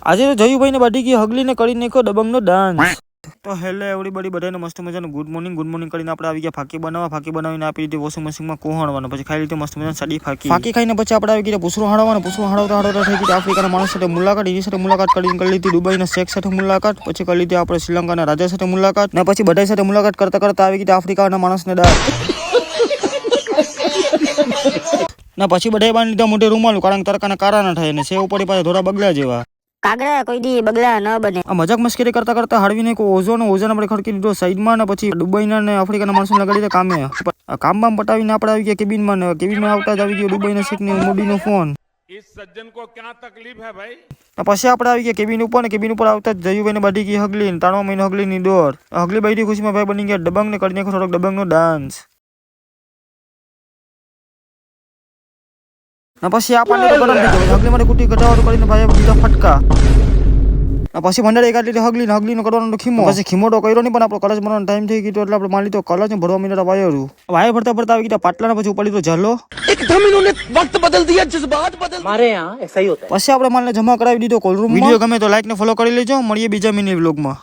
આજે તો જયુભાઈ ને બાડી કી હગલી ને કરી નાખ્યો દબંગનો ડાન્સ। તો હેલો એવરીબડી બધાને મસ્ત મજાનું ગુડ મોર્નિંગ કરીને આપણે આવી ગયા ફાકી બનાવીને આપી દીધી વોશિંગ મશીનમાં કોહણવાનું, પછી ખાઈ લીધી મસ્ત મજાની સાદી ફાકી ખાઈને પછી આપણે આવી ગયા પૂછડું હાડવતા થઈ ગઈ આફ્રિકાના માણસ સાથે મુલાકાત, એની સાથે મુલાકાત કરી લીધી દુબઈના શેખ સાથે મુલાકાત, પછી કરી લીધી આપણે શ્રીલંકાના રાજા સાથે મુલાકાત, ને પછી બધા સાથે મુલાકાત કરતા આવી ગયા આફ્રિકાના માણસને ના પછી બધા બાંધી લીધા મોઢે રૂમાલું, કારણ તરકાના કારા ના થાય ને સેવ પડી પાસે થોડા બગલા જેવા કાગડા કોઈ દી બગલા ન બને। આ મજાક મસ્કરી કરતા હળવીને ઓઝોન આપણે ખડકી દીધો સાઈડમાં, ને પછી દુબઈના ને આફ્રિકાના માણસોને લગાડી દીધા કામે। કામ બામ પટાવીને આપણે આવી ગયા કેબિનમાં, ને કેબિનમાં આવતા જ આવી ગયો દુબઈના શેખની મોડીનો ફોન। इस सज्जन को क्या तकलीफ है भाई? પછી આપણે આવી ગયા કેબિન ઉપર, ને કેબિન ઉપર આવતા જ જયુભાઈને બાડી ગઈ હગલી, 3 મહિને હગલીની દોર હગલી બાઈથી ખુશીમાં ભાઈ બની ગયા દબંગ, ને કરી નાખો થોડોક દબંગનો ડાન્સ। પછી આપણને તો ગરમ થઈ ગયો, હગલી માટે કુટી ઘટાડો કરીને ભાઈ દીધા ફટકા। પછી મંડળ એકાદ લીધે હગલીનો કરવાનો ખીમો, પછી ખીમો તો કર્યો નહીં, પણ આપણો કલચ ભરવાનો ટાઈમ થઈ ગયો એટલે આપણે માની લીધો કલચ ને ભરવા મીના વાયર ભરતા આવી ગયા પાટલા, પછી ઉપાડી તો ઝાલો एकदम इन्होंने वक्त बदल दिया, जज्बात बदल हमारे यहाँ ऐसा ही होता है। પછી આપણે માલને જમા કરાવી દીધો કોલરૂમ। વિડિયો ગમે તો લાઈક ને ફોલો કરી લેજો, મળીએ બીજા મિની વ્લોગમાં।